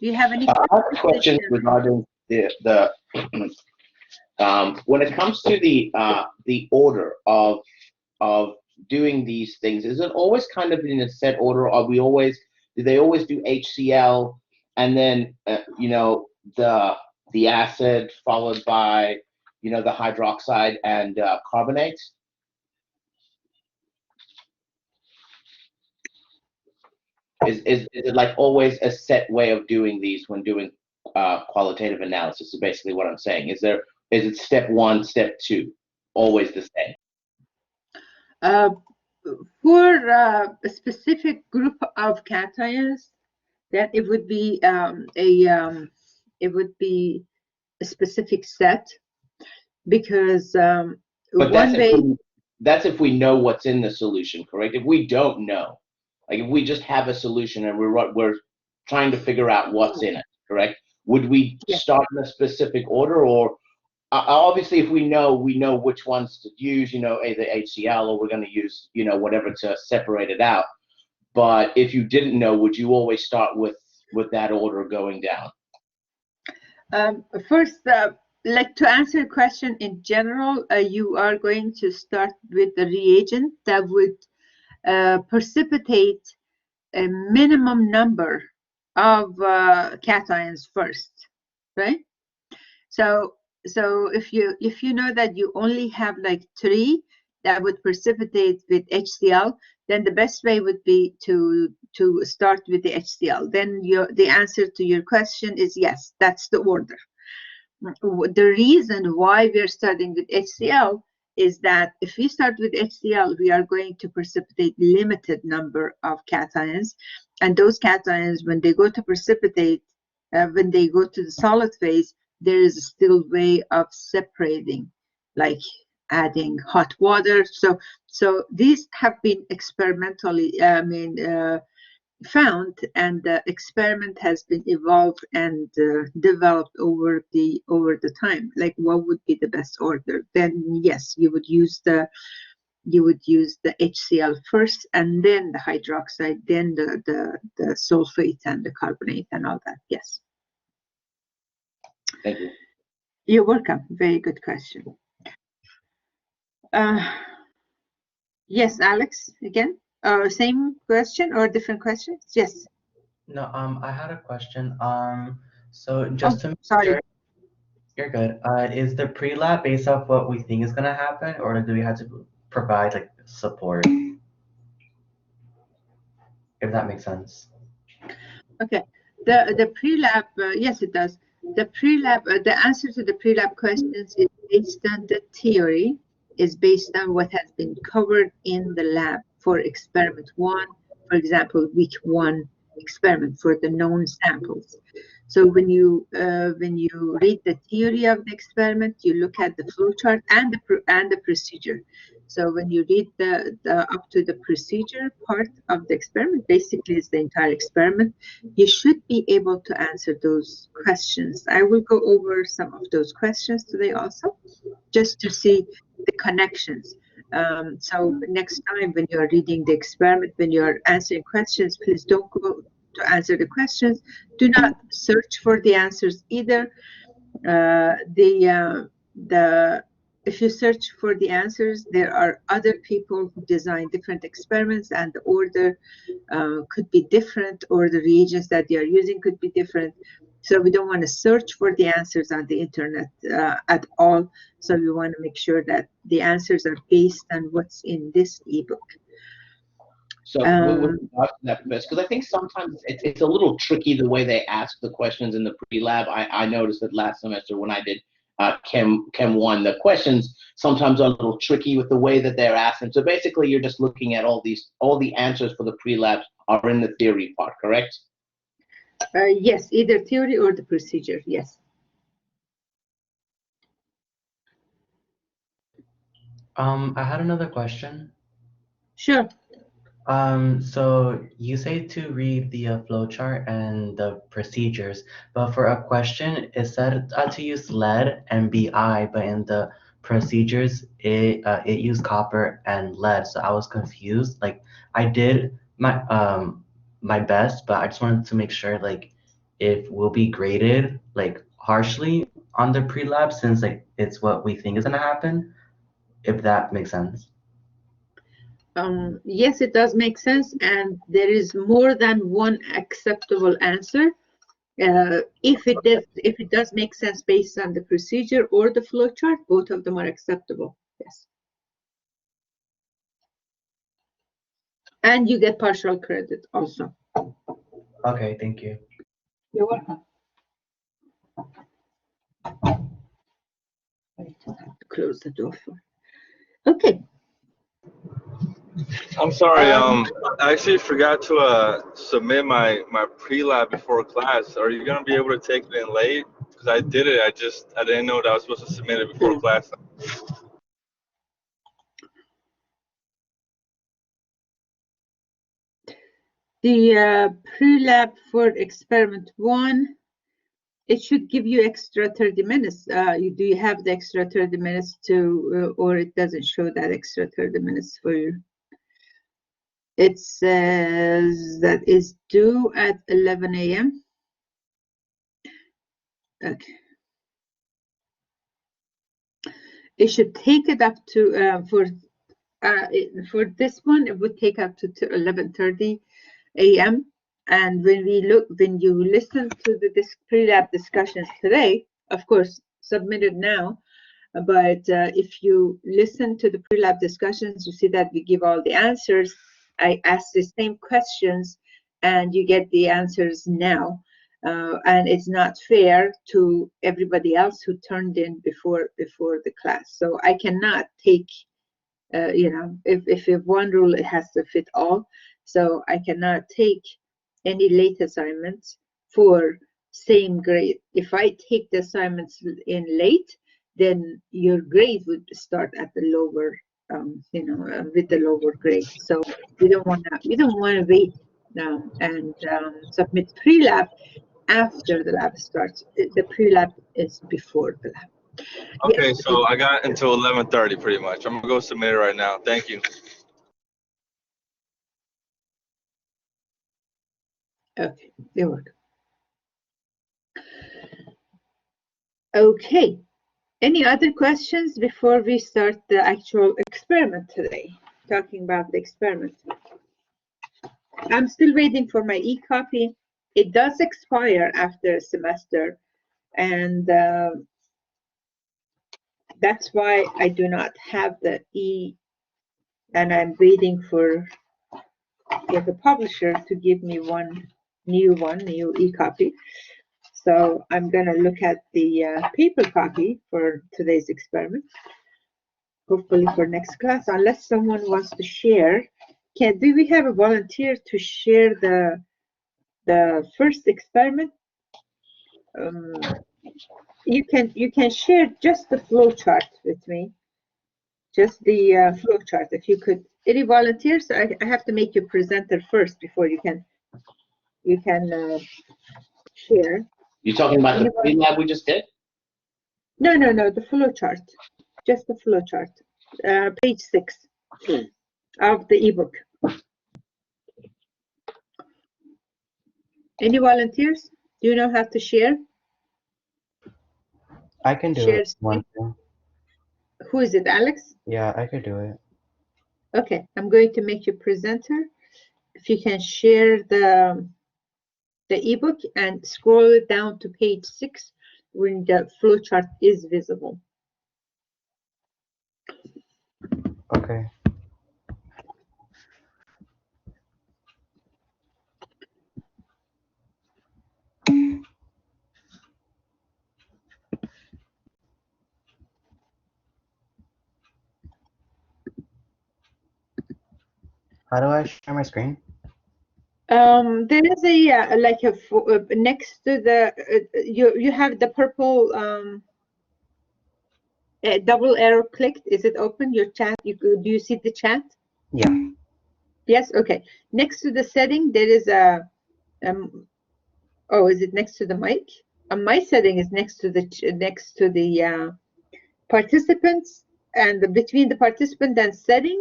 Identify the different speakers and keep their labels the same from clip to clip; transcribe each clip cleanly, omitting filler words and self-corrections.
Speaker 1: Do you have any
Speaker 2: I have a question
Speaker 1: questions?
Speaker 2: regarding the when it comes to the order of doing these things. Is it always kind of in a set order? Do they always do HCl and then the acid followed by the hydroxide and carbonates? Is it like always a set way of doing these when doing qualitative analysis? Is basically what I'm saying. Is it step one, step two, always the same?
Speaker 1: For a specific group of cations, that it would be a specific set, because
Speaker 2: But that's if we know what's in the solution, correct? If we don't know, like if we just have a solution and we're trying to figure out what's in it, correct? Would we start in a specific order, or obviously if we know which ones to use, either HCl or we're going to use whatever to separate it out. But if you didn't know, would you always start with that order going down?
Speaker 1: First, like to answer your question in general, you are going to start with the reagent that would precipitate a minimum number of cations first, right? So if you know that you only have like 3 that would precipitate with HCl, then the best way would be to start with the HCl. Then the answer to your question is yes, that's the order. The reason why we are starting with HCl is that if we start with HCl, we are going to precipitate limited number of cations, and those cations, when they go to precipitate, when they go to the solid phase, there is still way of separating, like adding hot water. So these have been experimentally found, and the experiment has been evolved and developed over the time. Like, what would be the best order? Then yes, you would use the HCl first, and then the hydroxide, then the sulfate and the carbonate and all that. Yes.
Speaker 2: Thank you.
Speaker 1: You're welcome. Very good question. Yes, Alex, again. Same question or different questions? Yes.
Speaker 3: No, I had a question. So just to make sure, you're good. Is the pre-lab based off what we think is gonna happen, or do we have to provide like support? If that makes sense.
Speaker 1: Okay. The pre-lab, yes, it does. The pre-lab, the answer to the pre-lab questions is based on the theory, is based on what has been covered in the lab for experiment 1, for example, week 1 experiment for the known samples. So when you read the theory of the experiment, you look at the flowchart and the procedure. So when you read the up to the procedure part of the experiment, basically it's the entire experiment, you should be able to answer those questions. I will go over some of those questions today also, just to see the connections. So next time when you're reading the experiment, when you're answering questions, please don't go to answer the questions. Do not search for the answers either. If you search for the answers, there are other people who design different experiments, and the order could be different, or the reagents that they are using could be different. So we don't want to search for the answers on the internet at all. So we want to make sure that the answers are based on what's in this ebook.
Speaker 2: So because I think sometimes it's a little tricky the way they ask the questions in the pre-lab. I noticed that last semester when I did Chem 1, the questions sometimes are a little tricky with the way that they're asked. And so basically you're just looking at all the answers for the pre-lab are in the theory part, correct?
Speaker 1: Yes, either theory or the procedure, yes.
Speaker 3: I had another question.
Speaker 1: Sure.
Speaker 3: So you say to read the flowchart and the procedures, but for a question, it said to use lead and Bi, but in the procedures, it used copper and lead. So I was confused. Like I did my best, but I just wanted to make sure like if we'll be graded like harshly on the pre-lab since like it's what we think is gonna happen, if that makes sense.
Speaker 1: Yes, it does make sense, and there is more than one acceptable answer. If it does make sense based on the procedure or the flow chart, both of them are acceptable. Yes. And you get partial credit also.
Speaker 3: Okay, thank you.
Speaker 1: You're welcome. I have to close the door for. Okay.
Speaker 4: I'm sorry. I actually forgot to submit my pre-lab before class. Are you gonna be able to take it in late? Because I did it. I didn't know that I was supposed to submit it before class.
Speaker 1: The pre-lab for experiment 1, it should give you extra 30 minutes. Do you have the extra 30 minutes to, or it doesn't show that extra 30 minutes for you? It says that is due at 11 a.m. Okay. It should take it up to, for this one, it would take up to 11:30 a.m. And when you listen to the pre-lab discussions today, of course, submit it now. But if you listen to the pre-lab discussions, you see that we give all the answers. I ask the same questions, and you get the answers now. And it's not fair to everybody else who turned in before the class. So I cannot take, if one rule, it has to fit all. So I cannot take any late assignments for same grade. If I take the assignments in late, then your grade would start at the lower, with the lower grade. So we don't want to wait and submit pre-lab after the lab starts. The pre-lab is before the lab.
Speaker 4: Okay,
Speaker 1: Yes.
Speaker 4: so I got until 11:30 pretty much. I'm gonna go submit it right now. Thank you.
Speaker 1: Okay, you're welcome. Okay. Any other questions before we start the actual experiment today? Talking about the experiment. I'm still waiting for my e-copy. It does expire after a semester, and that's why I do not have the and I'm waiting for the publisher to give me one new e-copy. So I'm going to look at the paper copy for today's experiment. Hopefully for next class, unless someone wants to share. Do we have a volunteer to share the first experiment? You can share just the flow chart with me, just the flow chart. If you could, any volunteers? I have to make you presenter first before you can share.
Speaker 2: You talking about the pre-lab we just did?
Speaker 1: No, the flow chart, just the flow chart, page 6 of the ebook. Any volunteers? Do you know how to share?
Speaker 3: I can do it.
Speaker 1: Who is it, Alex?
Speaker 3: Yeah, I could do it.
Speaker 1: Okay, I'm going to make you presenter. If you can share the ebook and scroll it down to page 6 when the flowchart is visible.
Speaker 3: Okay. How do I share my screen?
Speaker 1: There is a next to the you have the purple double arrow clicked. Is it open? Your chat. Do you see the chat?
Speaker 3: Yeah.
Speaker 1: Yes. Okay. Next to the setting, there is a oh, is it next to the mic? My setting is next to the participants, and between the participant and setting,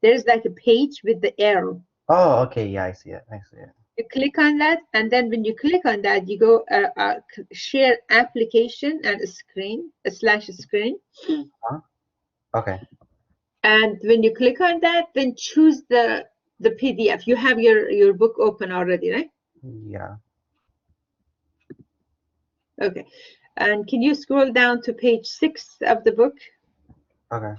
Speaker 1: there's like a page with the arrow.
Speaker 3: Oh, okay. Yeah, I see it.
Speaker 1: You click on that, and then when you click on that, you go share application and a screen, a slash screen.
Speaker 5: Okay.
Speaker 1: And when you click on that, then choose the PDF. You have your book open already, right?
Speaker 5: Yeah.
Speaker 1: Okay. And can you scroll down to page 6 of the book?
Speaker 5: Okay.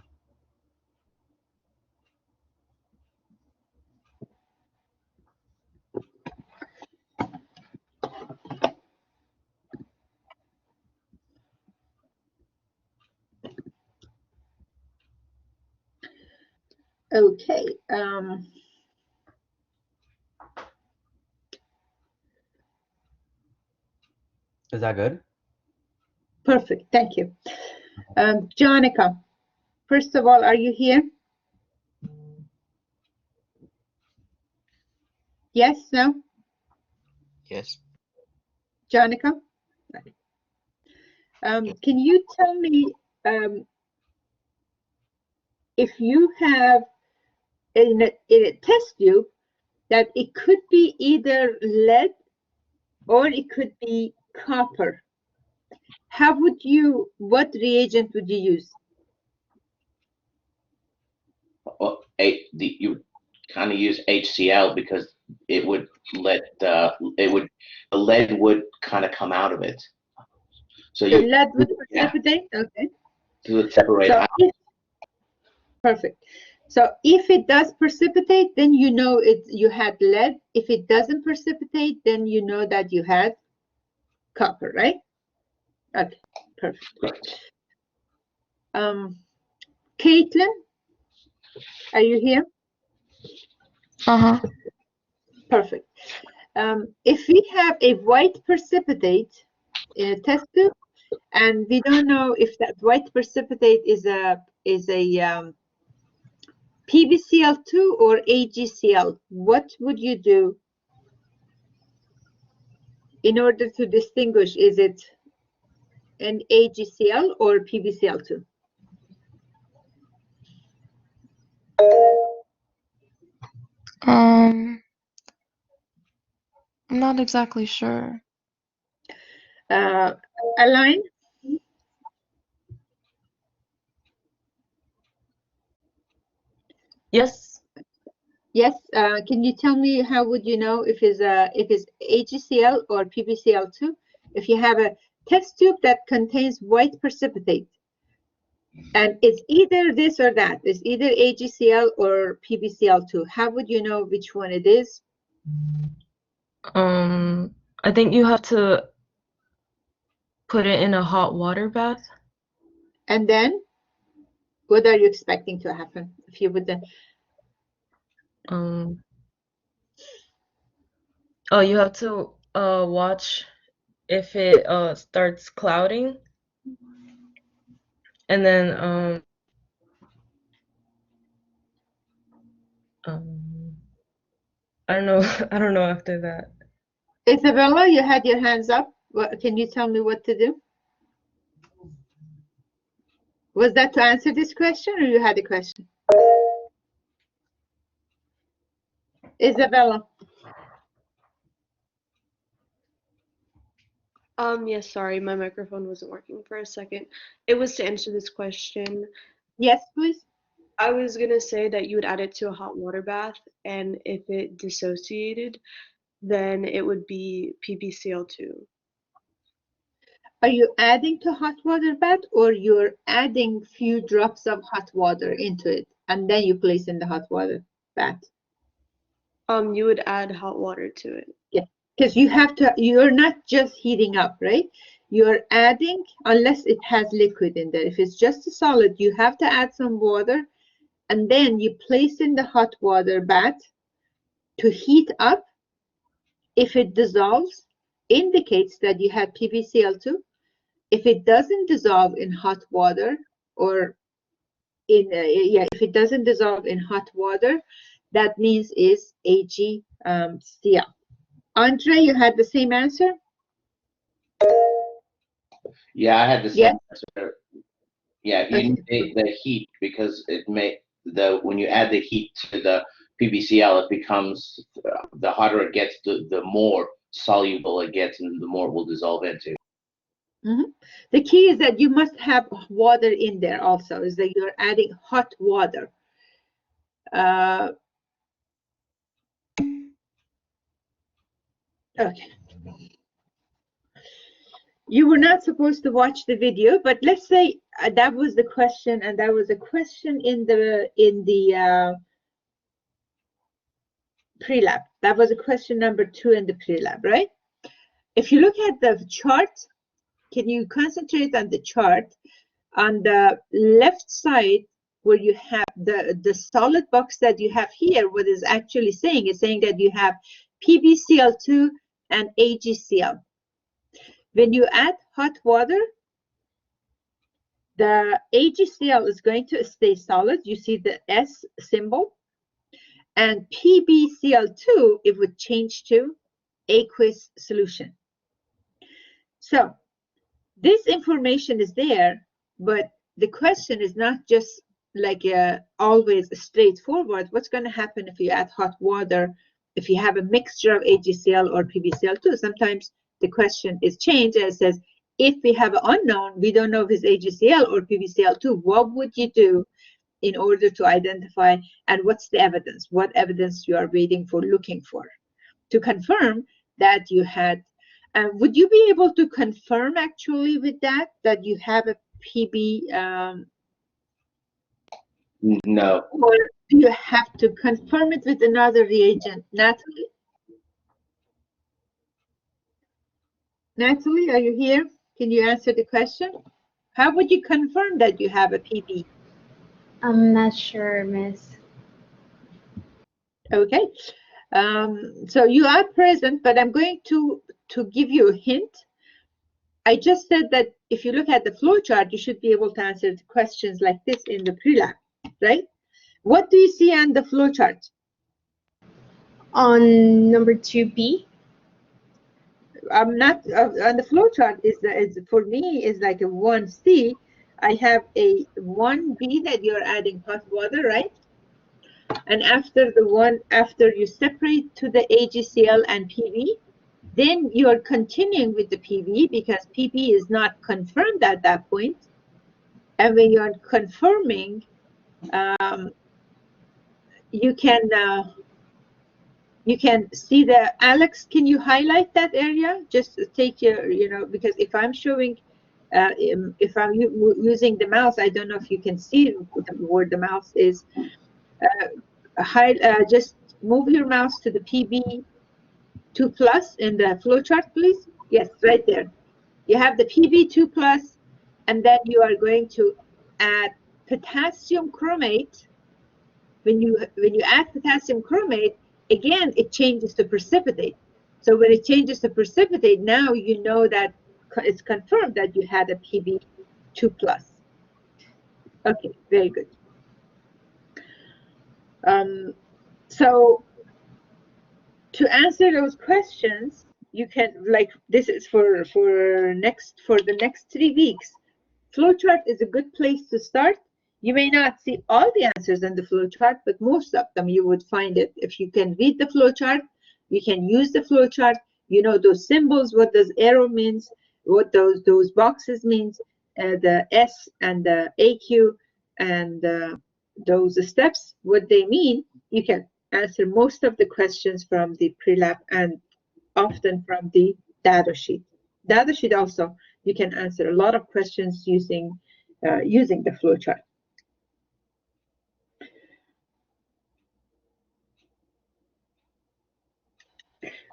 Speaker 1: Okay.
Speaker 5: Is that good?
Speaker 1: Perfect. Thank you. Jonica, first of all, are you here? Yes, no?
Speaker 6: Yes.
Speaker 1: Jonica? Can you tell me if you have in a test tube that it could be either lead or it could be copper? What reagent would you use?
Speaker 2: Well, you would kind of use HCl because it would the lead would kind of come out of it. So
Speaker 1: The
Speaker 2: you
Speaker 1: lead would precipitate? Okay.
Speaker 2: to separate
Speaker 1: So
Speaker 2: out.
Speaker 1: perfect. So if it does precipitate, then you know you had lead. If it doesn't precipitate, then you know that you had copper, right? Okay, perfect.
Speaker 2: Correct.
Speaker 1: Caitlin, are you here? Perfect. If we have a white precipitate in a test tube, and we don't know if that white precipitate is a PbCl2 or AgCl, what would you do in order to distinguish? Is it an AgCl or PbCl2?
Speaker 7: I'm not exactly sure.
Speaker 1: Align?
Speaker 7: Yes.
Speaker 1: Yes. Can you tell me how would you know if it's AgCl or PbCl2? If you have a test tube that contains white precipitate, and it's either this or that, it's either AgCl or PbCl2, how would you know which one it is?
Speaker 7: I think you have to put it in a hot water bath.
Speaker 1: And then, what are you expecting to happen if you would then?
Speaker 7: Oh, you have to watch if it starts clouding, and then I don't know. I don't know after that.
Speaker 1: Isabella, you had your hands up. Can you tell me what to do? Was that to answer this question, or you had a question? Isabella.
Speaker 8: Yes, sorry, my microphone wasn't working for a second. It was to answer this question.
Speaker 1: Yes, please.
Speaker 8: I was gonna say that you would add it to a hot water bath, and if it dissociated, then it would be PbCl2.
Speaker 1: Are you adding to hot water bath, or you're adding few drops of hot water into it and then you place in the hot water bath?
Speaker 8: You would add hot water to it.
Speaker 1: Yeah, because you're not just heating up, right? You're adding, unless it has liquid in there. If it's just a solid, you have to add some water, and then you place in the hot water bath to heat up. If it dissolves, indicates that you have PbCl2. If it doesn't dissolve in hot water, or if it doesn't dissolve in hot water, that means is AgCl. Andre, you had the same answer?
Speaker 2: Yeah, I had the same answer. Yeah, you
Speaker 1: Okay.
Speaker 2: need the heat because when you add the heat to PBCl, it becomes, the hotter it gets, the more soluble it gets, and the more it will dissolve into.
Speaker 1: The key is that you must have water in there also, is that you're adding hot water. Okay. You were not supposed to watch the video, but let's say that was the question, and that was a question in the pre-lab. That was a question number 2 in the pre-lab, right? If you look at the chart, can you concentrate on the chart? On the left side, where you have the solid box that you have here, what is actually saying is saying that you have PbCl2 and AgCl. When you add hot water, the AgCl is going to stay solid. You see the S symbol. And PbCl2, it would change to aqueous solution. So this information is there, but the question is not just like always straightforward. What's going to happen if you add hot water, if you have a mixture of AgCl or PbCl2? Sometimes the question is changed and it says, if we have an unknown, we don't know if it's AgCl or PbCl2, what would you do in order to identify, and what's the evidence? What evidence you are waiting for, looking for, to confirm that you had. Would you be able to confirm actually with that you have a PB?
Speaker 2: No.
Speaker 1: Or do you have to confirm it with another reagent? Natalie? Natalie, are you here? Can you answer the question? How would you confirm that you have a PB?
Speaker 9: I'm not sure, Miss.
Speaker 1: Okay. So you are present, but I'm going to give you a hint. I just said that if you look at the flowchart, you should be able to answer the questions like this in the pre-lab, right? What do you see on the flowchart?
Speaker 9: On number 2B?
Speaker 1: I'm not on the flowchart. Is for me is like a 1C. I have a 1B that you're adding hot water, right? And after you separate to the AgCl and PB, then you're continuing with the PB because PB is not confirmed at that point. And when you're confirming, you can see the, Alex, can you highlight that area? Just take your, because if I'm showing, if I'm using the mouse, I don't know if you can see where the mouse is. Just move your mouse to the PB2+ in the flowchart, please. Yes, right there. You have the PB2+, and then you are going to add potassium chromate. When you add potassium chromate, again, it changes to precipitate. So when it changes to precipitate, now you know that it's confirmed that you had a PB2+. Okay, very good. So to answer those questions, you can, like, this is for the next 3 weeks. Flowchart is a good place to start. You may not see all the answers in the flowchart, but most of them you would find it. If you can read the flowchart, you can use the flowchart. You know those symbols, what does arrow means, what those boxes means, the S and the AQ and those steps, what they mean. You can answer most of the questions from the pre-lab and often from the data sheet. Data sheet also, you can answer a lot of questions using the flowchart.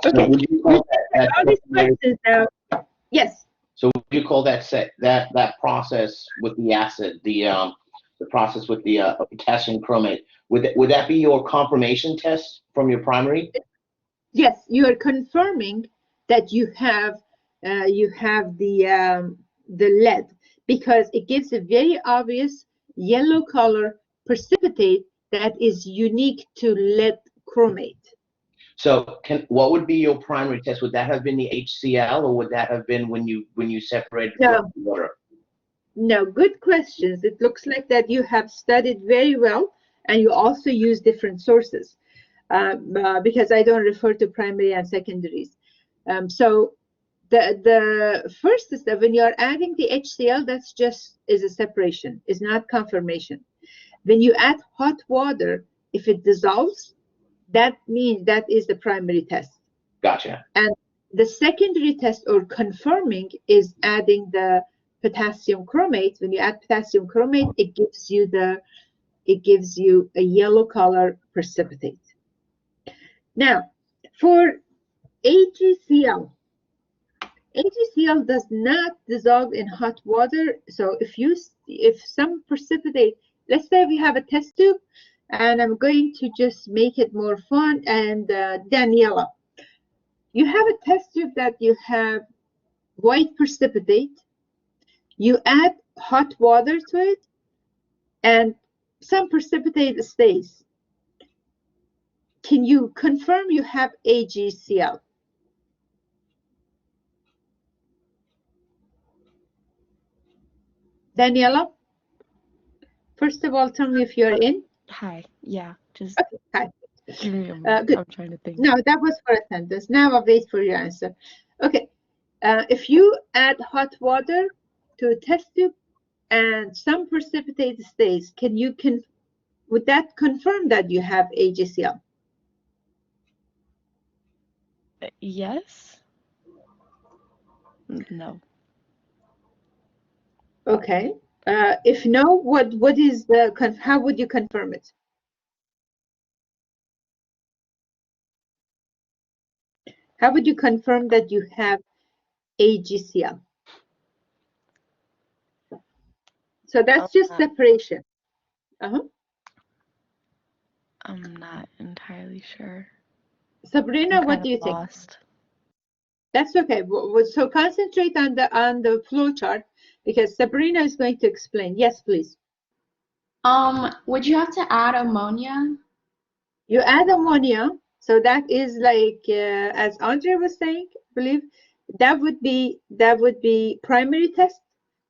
Speaker 1: Okay.
Speaker 2: So would you call
Speaker 1: all these questions now. Yes.
Speaker 2: So would you call that process with the acid, the process with the potassium chromate, would that be your confirmation test from your primary?
Speaker 1: Yes, you are confirming that you have the lead, because it gives a very obvious yellow color precipitate that is unique to lead chromate.
Speaker 2: So what would be your primary test? Would that have been the HCl, or would that have been when you separated from the water?
Speaker 1: No, good questions. It looks like that you have studied very well, and you also use different sources. because I don't refer to primary and secondaries. So the first step, when you are adding the HCl, that's just is a separation, is not confirmation. When you add hot water, if it dissolves, that means that is the primary test.
Speaker 2: Gotcha.
Speaker 1: And the secondary test or confirming is adding the potassium chromate. When you add potassium chromate, it gives you a yellow color precipitate. Now, for AgCl, AgCl does not dissolve in hot water. So if some precipitate, let's say we have a test tube, and I'm going to just make it more fun. And Daniela, you have a test tube that you have white precipitate. You add hot water to it, and some precipitate stays. Can you confirm you have AgCl? Daniela, first of all, tell me if you're in.
Speaker 10: Hi. Yeah. Just
Speaker 1: Okay, hi.
Speaker 10: give me a moment.
Speaker 1: Good.
Speaker 10: I'm trying to think.
Speaker 1: No, that was for attendance. Now I'll wait for your answer. Okay. If you add hot water to a test tube and some precipitate stays, would that confirm that you have AgCl?
Speaker 10: Yes. No.
Speaker 1: Okay. If no, what is the how would you confirm it? How would you confirm that you have AgCl? So that's just separation.
Speaker 10: I'm not entirely sure.
Speaker 1: Sabrina,
Speaker 10: I'm
Speaker 1: what do you
Speaker 10: lost.
Speaker 1: think? That's okay. So concentrate on the flow chart because Sabrina is going to explain. Yes, please.
Speaker 11: Would you have to add ammonia?
Speaker 1: You add ammonia, so that is like as Andre was saying, I believe that would be primary test.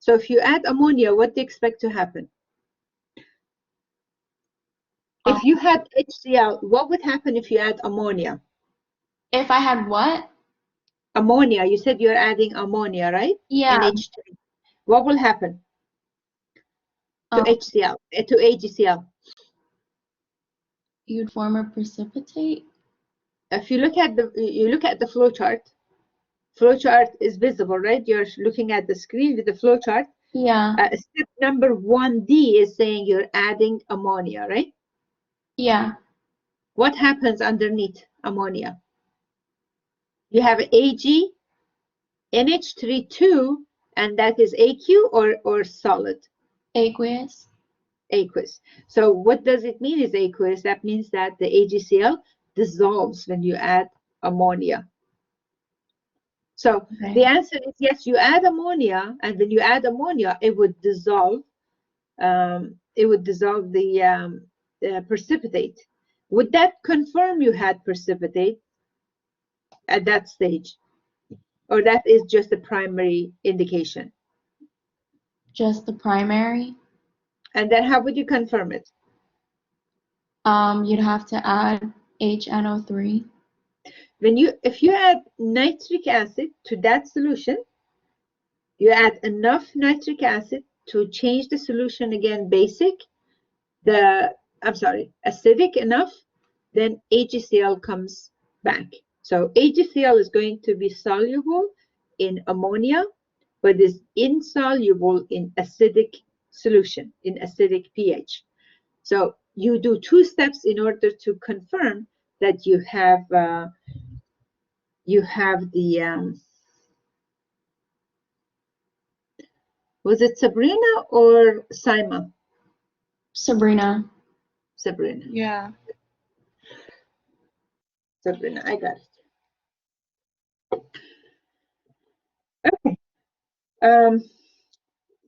Speaker 1: So if you add ammonia, what do you expect to happen? If you had HCl, what would happen if you add ammonia?
Speaker 11: If I had what?
Speaker 1: Ammonia. You said you're adding ammonia, right?
Speaker 11: Yeah.
Speaker 1: NH3. What will happen to HCl, to AgCl?
Speaker 11: You'd form a precipitate.
Speaker 1: If you look at the flow chart, is visible, right? You're looking at the screen with the flow chart.
Speaker 11: Yeah.
Speaker 1: Step number 1D is saying you're adding ammonia, right?
Speaker 11: Yeah.
Speaker 1: What happens underneath ammonia? You have Ag, NH3 and that is AQ or solid?
Speaker 11: Aqueous.
Speaker 1: Aqueous. So what does it mean is aqueous? That means that the AgCl dissolves when you add ammonia. So the answer is yes, you add ammonia, and when you add ammonia, it would dissolve. It would dissolve the precipitate. Would that confirm you had precipitate at that stage, or that is just a primary indication?
Speaker 11: Just the primary.
Speaker 1: And then how would you confirm it?
Speaker 11: You'd have to add HNO3.
Speaker 1: If you add nitric acid to that solution, you add enough nitric acid to change the solution again acidic enough, then AgCl comes back. So AgCl is going to be soluble in ammonia, but is insoluble in acidic solution, in acidic pH. So you do 2 steps in order to confirm that you have the was it Sabrina or Simon?
Speaker 11: Sabrina.
Speaker 1: Sabrina.
Speaker 10: Yeah.
Speaker 1: Sabrina, I got it. Okay.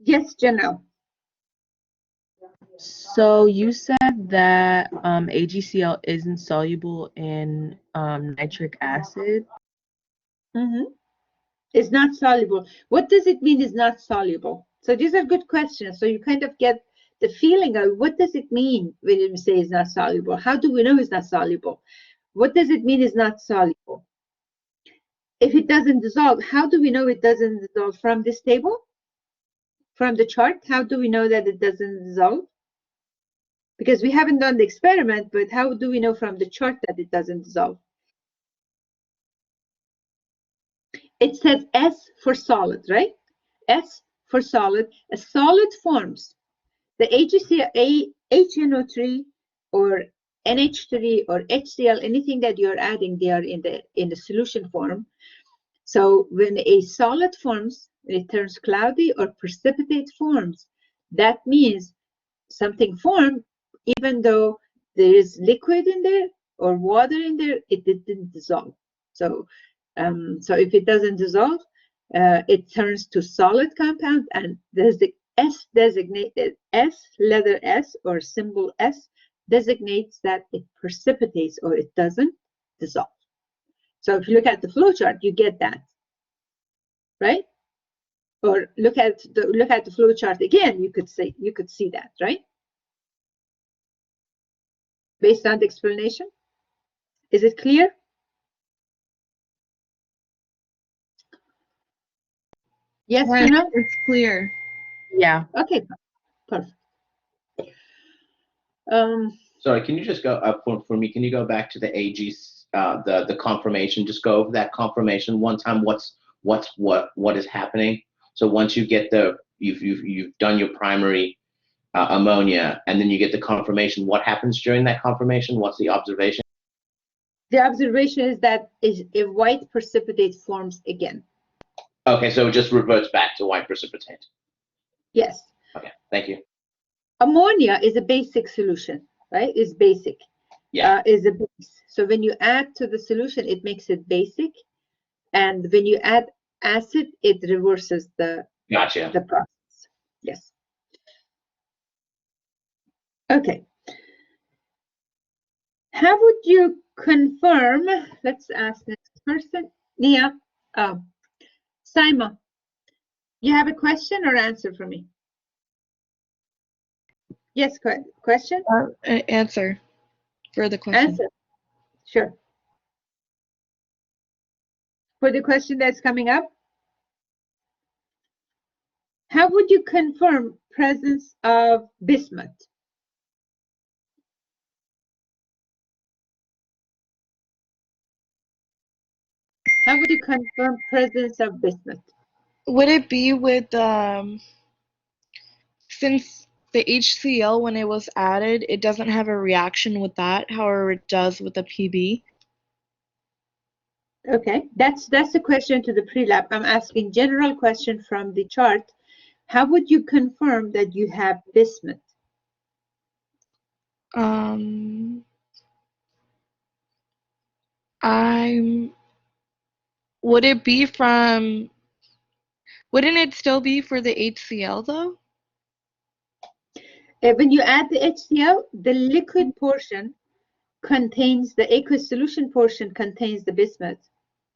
Speaker 1: Yes, Janelle.
Speaker 7: So you said that AgCl isn't soluble in nitric acid.
Speaker 1: It's not soluble. What does it mean is not soluble? So these are good questions. So you kind of get the feeling of what does it mean when you say it's not soluble? How do we know it's not soluble? What does it mean it's not soluble? If it doesn't dissolve, how do we know it doesn't dissolve? From this table? From the chart? How do we know that it doesn't dissolve? Because we haven't done the experiment, but how do we know from the chart that it doesn't dissolve? It says S for solid, right? S for solid. A solid forms. The HNO3 or NH3 or HCl, anything that you're adding, they are in the solution form. So when a solid forms, it turns cloudy or precipitate forms. That means something formed, even though there is liquid in there or water in there, it didn't dissolve. So, so if it doesn't dissolve, it turns to solid compound, and there's the S designated S, letter S or symbol S designates that it precipitates or it doesn't dissolve. So if you look at the flow chart, you get that, right? Or look at the flow chart again, you could see that, right? Based on the explanation, is it clear? Yes,
Speaker 7: Right,
Speaker 1: Juno?
Speaker 7: it's clear. Yeah.
Speaker 1: Okay, perfect.
Speaker 2: Sorry, can you just go for me? Can you go back to the AG, the confirmation? Just go over that confirmation one time. What is happening? So once you get you've done your primary ammonia, and then you get the confirmation. What happens during that confirmation? What's the observation?
Speaker 1: The observation is that a white precipitate forms again.
Speaker 2: Okay, so it just reverts back to white precipitate.
Speaker 1: Yes.
Speaker 2: Okay, thank you.
Speaker 1: Ammonia is a basic solution, right? It's basic.
Speaker 2: Yeah.
Speaker 1: Is a base. So when you add to the solution, it makes it basic, and when you add acid, it reverses the process. Yes. Okay. How would you confirm? Let's ask next person. Nia, Simon, you have a question or answer for me? Yes, question?
Speaker 7: Answer for the question.
Speaker 1: Answer. Sure. For the question that's coming up, how would you confirm presence of bismuth? How would you confirm presence of bismuth?
Speaker 7: Would it be with since the HCl, when it was added, it doesn't have a reaction with that, however it does with the PB?
Speaker 1: Okay, that's the question to the pre-lab. I'm asking general question from the chart. How would you confirm that you have bismuth?
Speaker 7: Would it be from, wouldn't it still be for the HCl though?
Speaker 1: When you add the HCl, the liquid portion contains, the aqueous solution portion contains the bismuth.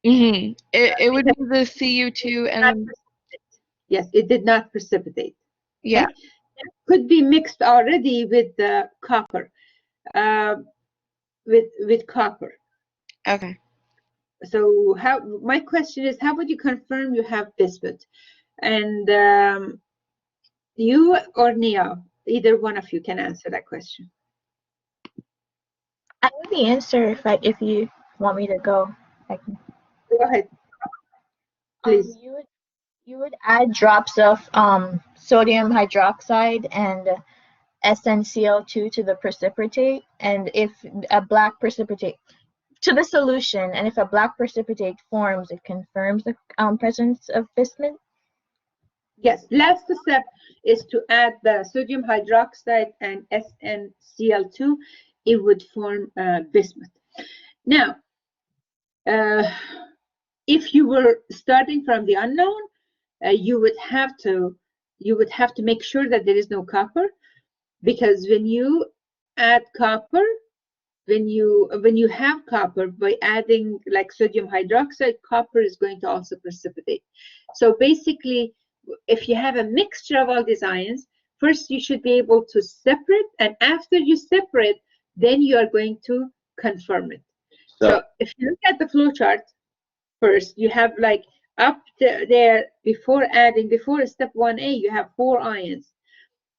Speaker 7: Mm-hmm. It would be the Cu2 and
Speaker 1: yes, it did not precipitate.
Speaker 7: Yeah.
Speaker 1: Okay? It could be mixed already with the copper, with copper.
Speaker 7: Okay.
Speaker 1: So my question is, how would you confirm you have bismuth? And you or Nia, either one of you can answer that question.
Speaker 9: I know the answer if you want me to go. I can.
Speaker 1: Go ahead, please.
Speaker 9: You would add drops of sodium hydroxide and SnCl2 to the precipitate, and if a black precipitate to the solution, and if a black precipitate forms, it confirms the presence of bismuth.
Speaker 1: Yes, last step is to add the sodium hydroxide and SnCl2. It would form bismuth. Now, if you were starting from the unknown, you would have to make sure that there is no copper, because when you add copper, when you have copper, by adding like sodium hydroxide, copper is going to also precipitate. So basically, if you have a mixture of all these ions, first you should be able to separate, and after you separate, then you are going to confirm it. So if you look at the flow chart, first you have like up there before step 1A, you have 4 ions.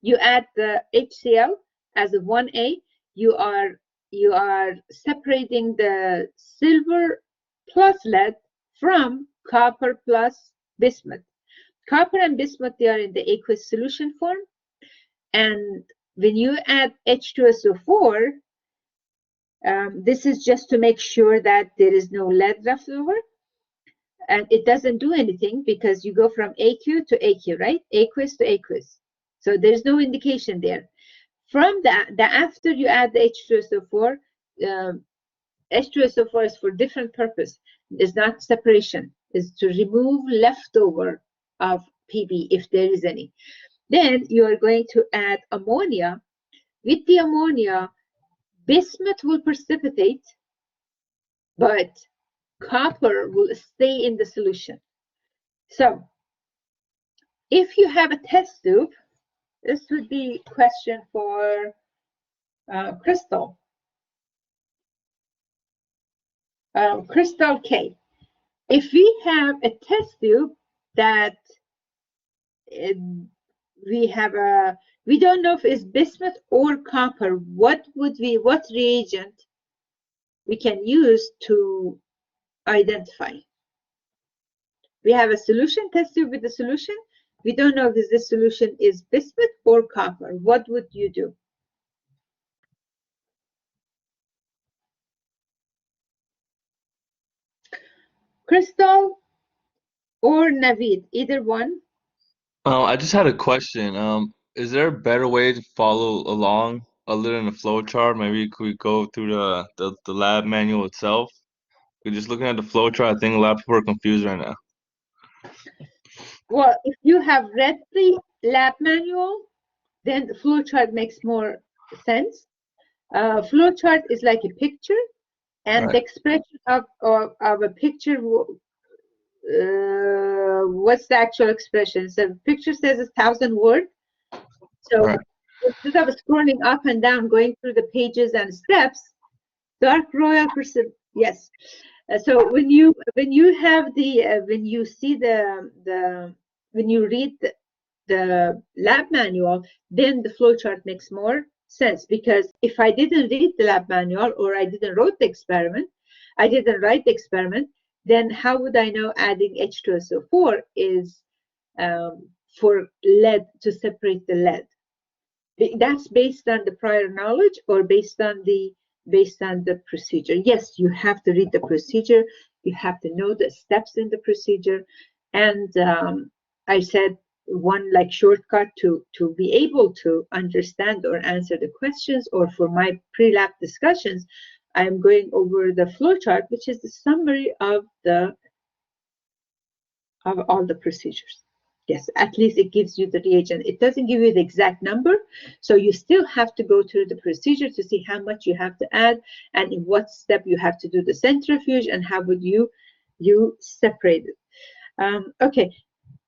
Speaker 1: You add the HCl as a 1A, you are separating the silver plus lead from copper plus bismuth. Copper and bismuth, they are in the aqueous solution form, and when you add H2SO4, this is just to make sure that there is no lead left over, and it doesn't do anything because you go from AQ to AQ, right? Aqueous to aqueous. So there's no indication there. From the after you add the H2SO4, H2SO4 is for different purpose. It's not separation. It's to remove leftover of PB if there is any. Then you are going to add ammonia. With the ammonia, bismuth will precipitate, but copper will stay in the solution. So if you have a test tube, this would be a question for Crystal. Crystal K. If we have a test tube that we don't know if it's bismuth or copper, what reagent we can use to identify? We have a solution, test tube with the solution. We don't know if this solution is bismuth or copper. What would you do? Crystal or Navid, either one.
Speaker 4: I just had a question. Is there a better way to follow along other than the flow chart? Maybe could we go through the lab manual itself? We're just looking at the flow chart. I think a lot of people are confused right now.
Speaker 1: Well, if you have read the lab manual, then the flow chart makes more sense. Flow chart is like a picture, and
Speaker 4: Right.
Speaker 1: the expression of a picture, what's the actual expression? So the picture says 1,000 words. So
Speaker 4: Right.
Speaker 1: instead of scrolling up and down, going through the pages and steps, dark royal person, yes. So when you have the when you see when you read the lab manual, then the flow chart makes more sense, because if I didn't read the lab manual or I didn't write the experiment, then how would I know adding H2SO4 is for lead, to separate the lead? That's based on the prior knowledge or based on the procedure. Yes, you have to read the procedure, you have to know the steps in the procedure, and I said one like shortcut to be able to understand or answer the questions, or for my pre-lab discussions, I'm going over the flowchart, which is the summary of all the procedures. Yes, at least it gives you the reagent. It doesn't give you the exact number, so you still have to go through the procedure to see how much you have to add and in what step you have to do the centrifuge and how would you separate it. Okay,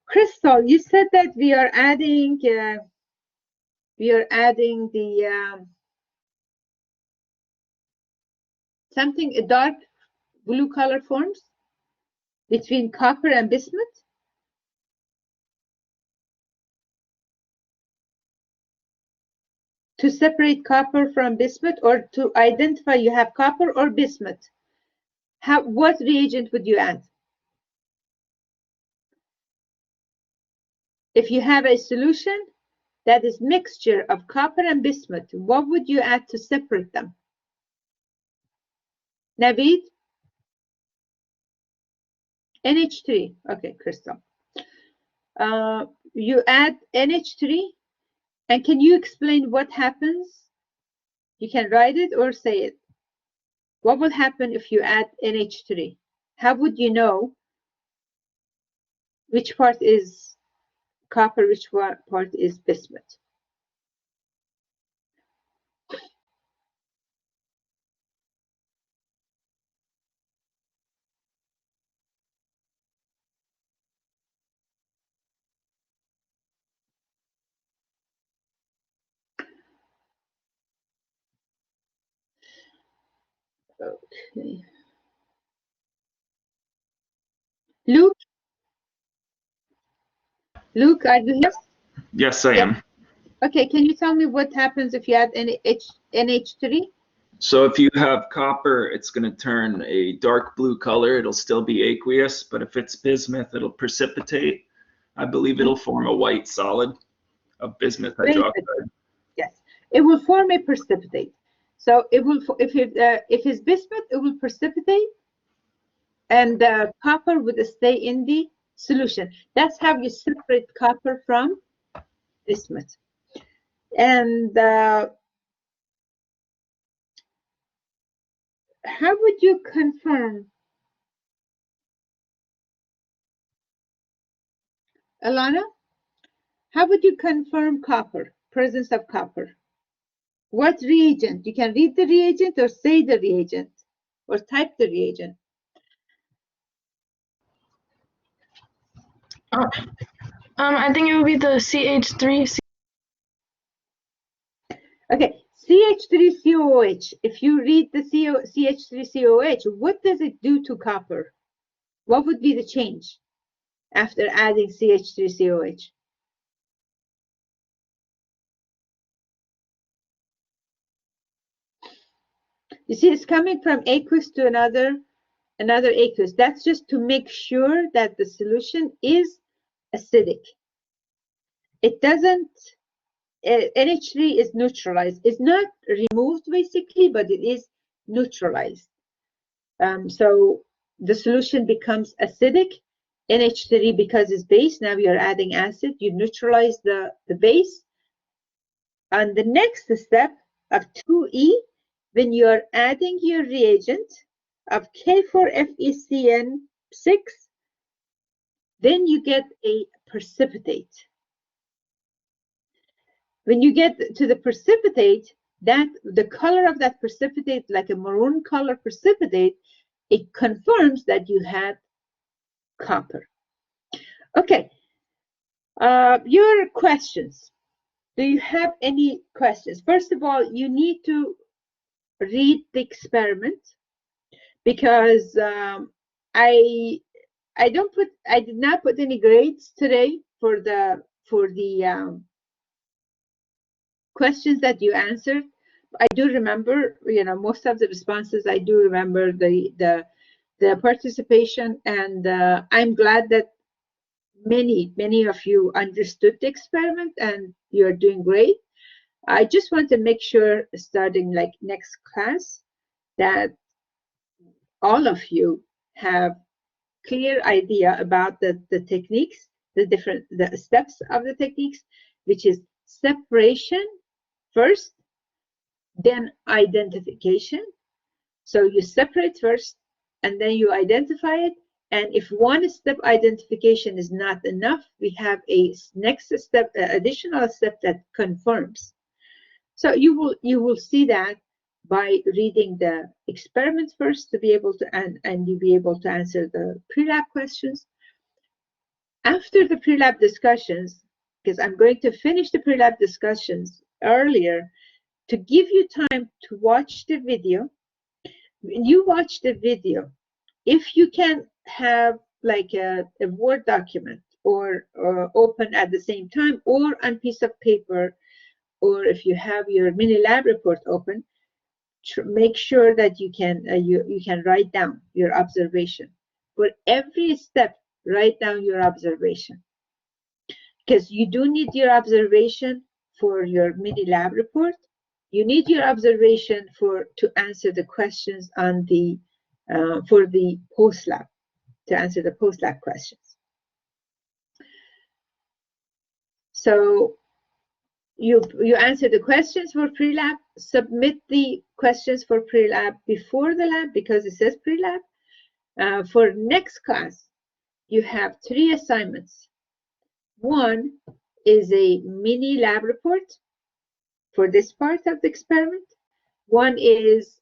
Speaker 1: Crystal, you said that we are adding the something, a dark blue color forms between copper and bismuth. To separate copper from bismuth, or to identify you have copper or bismuth, what reagent would you add? If you have a solution that is mixture of copper and bismuth, what would you add to separate them? Naveed? NH3. Okay, Crystal. You add NH3, and can you explain what happens? You can write it or say it. What will happen if you add NH3? How would you know which part is copper, which part is bismuth? Okay. Luke, are you here?
Speaker 12: Yes, I am.
Speaker 1: Okay, can you tell me what happens if you add NH3?
Speaker 12: So if you have copper, it's going to turn a dark blue color. It'll still be aqueous, but if it's bismuth, it'll precipitate. I believe it'll form a white solid of bismuth hydroxide.
Speaker 1: Yes, it will form a precipitate. So it will, if it's bismuth, it will precipitate, and the copper would stay in the solution. That's how you separate copper from bismuth. And how would you confirm, Alana? How would you confirm copper, presence of copper? What reagent? You can read the reagent or say the reagent or type the reagent.
Speaker 13: I think it would be the CH3.
Speaker 1: Okay, CH3COOH. If you read the CH3COOH, what does it do to copper? What would be the change after adding CH3COOH? You see, it's coming from aqueous to another aqueous. That's just to make sure that the solution is acidic. It doesn't, NH3 is neutralized. It's not removed basically, but it is neutralized. So the solution becomes acidic. NH3, because it's base, now you're adding acid, you neutralize the base. And the next step of 2E, when you're adding your reagent of K4FeCN6, then you get a precipitate. When you get to the precipitate, that the color of that precipitate, like a maroon color precipitate, it confirms that you had copper. Okay, your questions. Do you have any questions? First of all, you need to read the experiment, because I did not put any grades today for the questions that you answered. I do remember, most of the responses. I do remember the participation, and I'm glad that many of you understood the experiment, and you're doing great. I just want to make sure, starting like next class, that all of you have clear idea about the techniques, the steps of the techniques, which is separation first, then identification. So you separate first, and then you identify it. And if one step identification is not enough, we have a next step, additional step that confirms. So you will see that by reading the experiment first to be able to, and you'll be able to answer the pre-lab questions. After the pre-lab discussions, because I'm going to finish the pre-lab discussions earlier, to give you time to watch the video. When you watch the video, if you can have like a Word document or open at the same time, or on piece of paper, or if you have your mini lab report open, make sure that you can write down your observation. For every step, write down your observation, because you do need your observation for your mini lab report. You need your observation to answer the questions on the for the post lab, to answer the post lab questions. So you answer the questions for pre-lab, submit the questions for pre-lab before the lab, because it says pre-lab. For next class, you have 3 assignments. One is a mini lab report for this part of the experiment. One is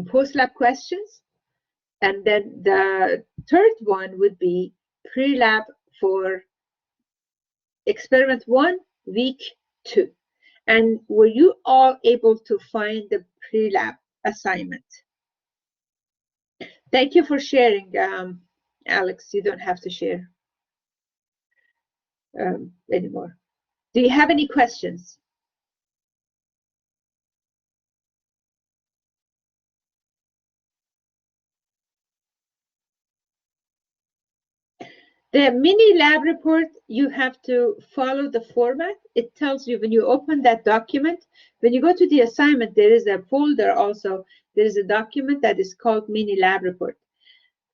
Speaker 1: post-lab questions. And then the third one would be pre-lab for experiment 1, week 2. And were you all able to find the pre-lab assignment? Thank you for sharing, Alex. You don't have to share anymore. Do you have any questions? The mini lab report, you have to follow the format. It tells you when you open that document, when you go to the assignment, there is a folder also. There is a document that is called mini lab report.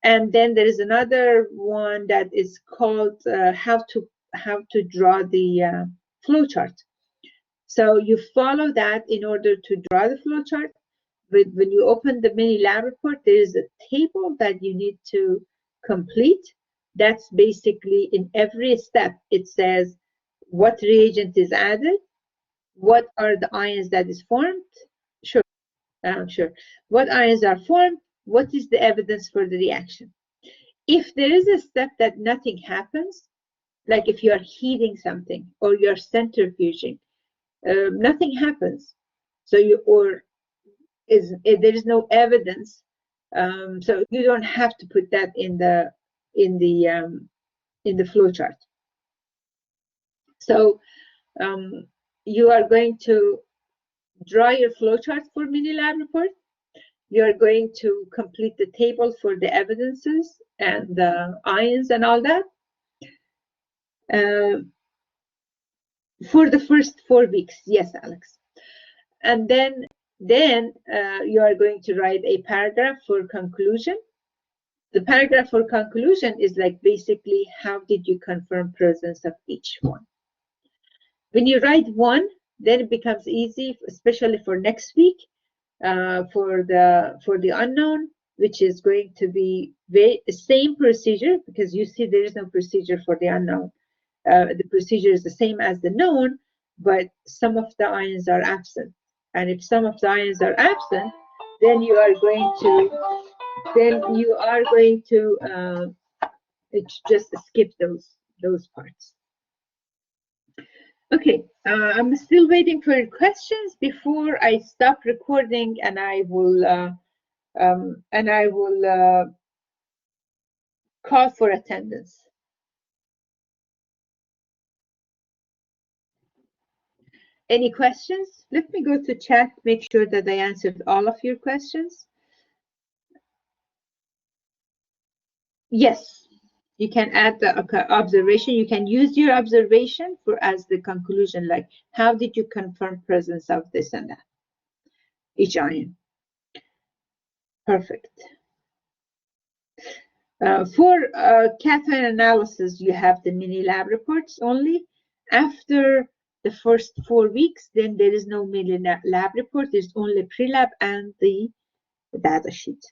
Speaker 1: And then there is another one that is called how to draw the flowchart. So you follow that in order to draw the flowchart. But when you open the mini lab report, there is a table that you need to complete. That's basically in every step. It says what reagent is added, what are the ions that is formed. Sure. What ions are formed, what is the evidence for the reaction. If there is a step that nothing happens, like if you are heating something or you're centrifuging, nothing happens. So there is no evidence. So you don't have to put that in the flowchart. So you are going to draw your flowchart for mini lab report. You are going to complete the table for the evidences and the ions and all that for the first 4 weeks. Yes, Alex. And then you are going to write a paragraph for conclusion. The paragraph for conclusion is like basically how did you confirm presence of each one. When you write one, then it becomes easy, especially for next week, for the unknown, which is going to be the same procedure, because you see there is no procedure for the unknown. The procedure is the same as the known, but some of the ions are absent. And if some of the ions are absent, then you are going to just skip those parts. Okay, I'm still waiting for your questions before I stop recording, and I will call for attendance. Any questions? Let me go to chat, make sure that I answered all of your questions. Yes, you can add the observation. You can use your observation as the conclusion, like how did you confirm presence of this and that, each ion. Perfect. For cation analysis, you have the mini lab reports only. After the first 4 weeks, then there is no mini lab report. There's only pre-lab and the data sheet.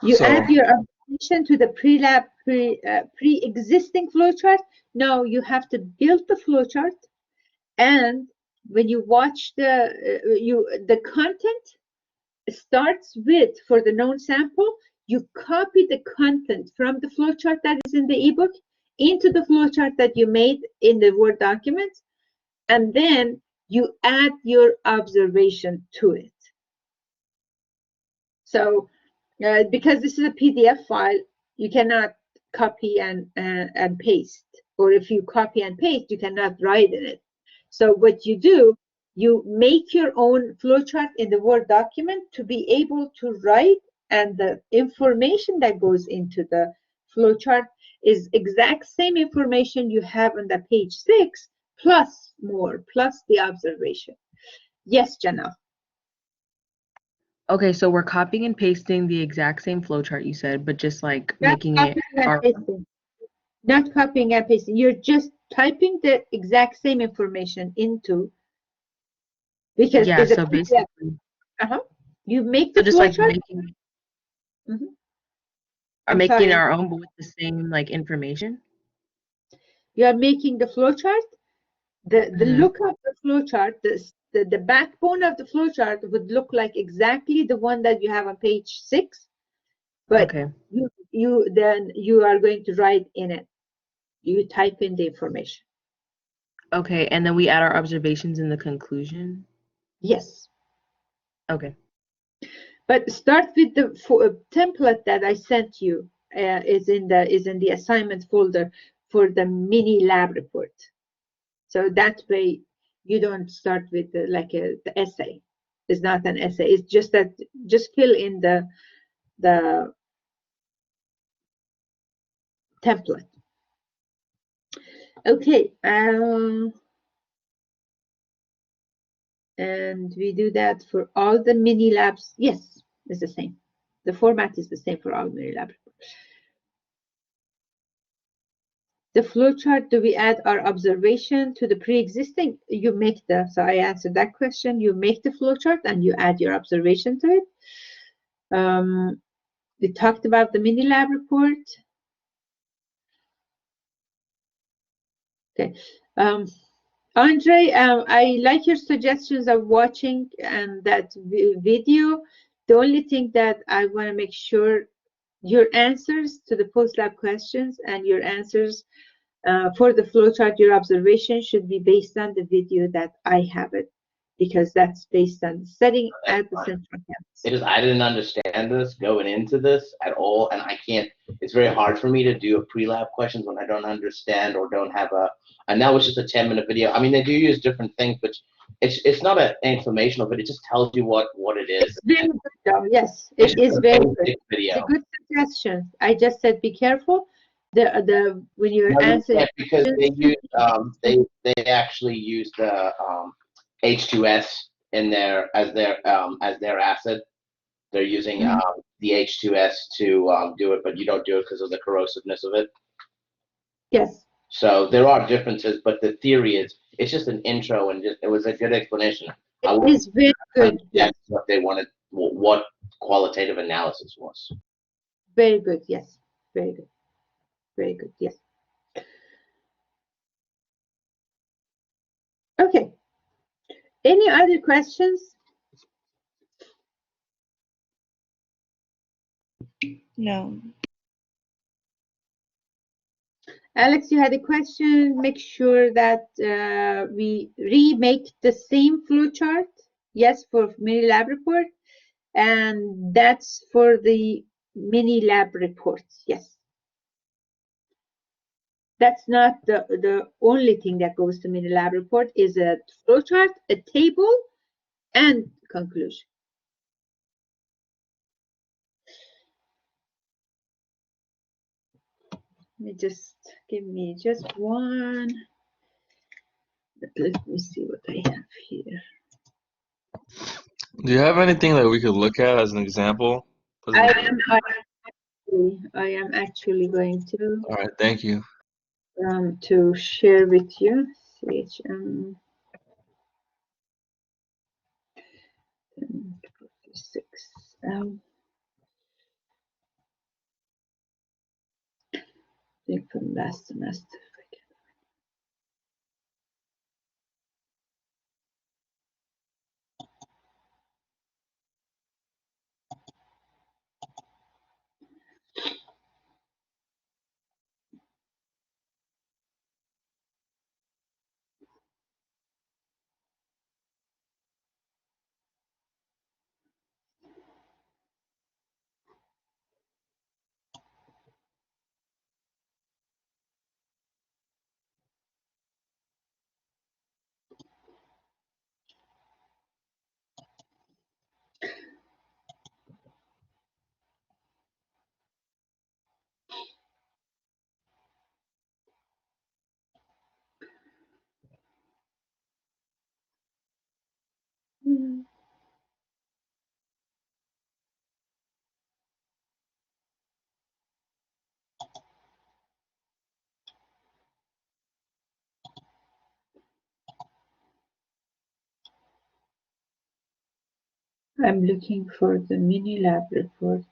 Speaker 1: You add your observation to the pre-lab pre-existing flowchart. No, you have to build the flowchart, and when you watch the content starts with, for the known sample, you copy the content from the flowchart that is in the ebook into the flowchart that you made in the Word document, and then you add your observation to it. So because this is a PDF file, you cannot copy and paste, or if you copy and paste, you cannot write in it. So what you do, you make your own flowchart in the Word document to be able to write, and the information that goes into the flowchart is exact same information you have on the page 6, plus more, plus the observation. Yes, Jana.
Speaker 14: Okay, so we're copying and pasting the exact same flowchart you said, but just like making it our own.
Speaker 1: Not copying and pasting. You're just typing the exact same information into, because
Speaker 14: Yeah, so basically
Speaker 1: you make the
Speaker 14: so just like
Speaker 1: flowchart.
Speaker 14: Making our own, but with the same like information.
Speaker 1: You are making the flowchart. The look of the flowchart, the backbone of the flowchart would look like exactly the one that you have on page 6, but then you are going to write in it. You type in the information.
Speaker 14: Okay, and then we add our observations in the conclusion?
Speaker 1: Yes.
Speaker 14: Okay.
Speaker 1: But start with the template that I sent you. Is in the assignment folder for the mini lab report. So that way you don't start with the essay. It's not an essay. It's just that just fill in the template. Okay. And we do that for all the mini labs. Yes, it's the same. The format is the same for all mini labs. The flowchart, do we add our observation to the pre-existing? You make so I answered that question. You make the flowchart and you add your observation to it. We talked about the mini lab report. Okay. Andre, I like your suggestions of watching and that video. The only thing that I want to make sure your answers to the post-lab questions and your answers for the flowchart, your observation should be based on the video that I have it, because that's based on the setting at the central campus.
Speaker 2: I didn't understand this going into this at all, and I can't. It's very hard for me to do a pre-lab questions when I don't understand or don't have a. And that was just a 10-minute video. I mean, they do use different things, but it's not an informational, but it just tells you what it is.
Speaker 1: It's very good, though. Yes, it is very good. It's a good suggestion. I just said be careful. When you're answering,
Speaker 2: because they use they actually use the H2S in as their acid. They're using the H2S to do it, but you don't do it because of the corrosiveness of it.
Speaker 1: Yes.
Speaker 2: So there are differences, but the theory is it's just an intro, and it was a good explanation.
Speaker 1: It is very good.
Speaker 2: Yes. What they wanted, what qualitative analysis was.
Speaker 1: Very good. Yes. Very good. Very good. Yes. Okay. Any other questions?
Speaker 7: No.
Speaker 1: Alex, you had a question. Make sure that we remake the same flowchart. Yes, for mini lab report. And that's for the mini lab reports. Yes. That's not the only thing that goes to mini lab report is a flowchart, a table, and conclusion. Give me just one. Let me see what I have here.
Speaker 4: Do you have anything that we could look at as an example?
Speaker 1: I am actually going to.
Speaker 4: All right, thank you.
Speaker 1: To share with you. CHM 1046L. I think from last semester. I'm looking for the mini lab report.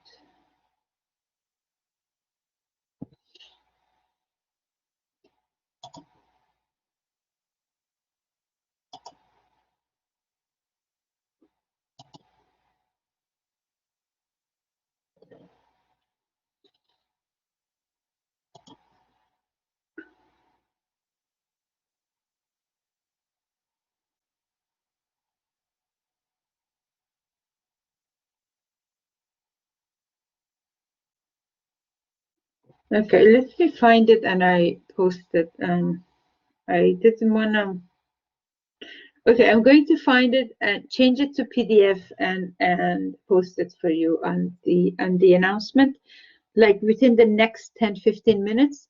Speaker 1: Okay, let me find it and I post it. I didn't wanna. Okay, I'm going to find it and change it to PDF and post it for you on the announcement, like within the next 10-15 minutes.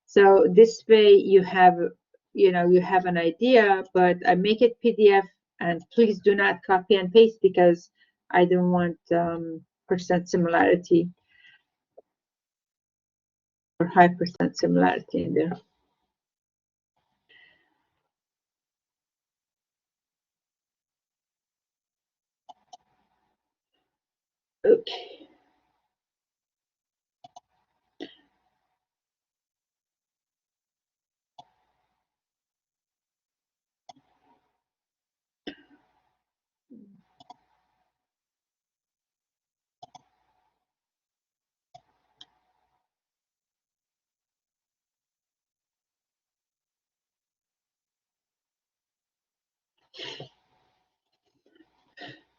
Speaker 1: So this way you have, you have an idea, but I make it PDF, and please do not copy and paste because I don't want percent similarity or high percent similarity in there. Okay.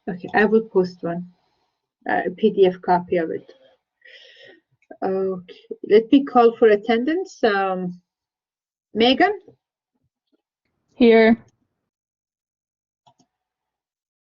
Speaker 1: Okay, I will post one, a PDF copy of it. Okay, let me call for attendance. Megan?
Speaker 15: Here.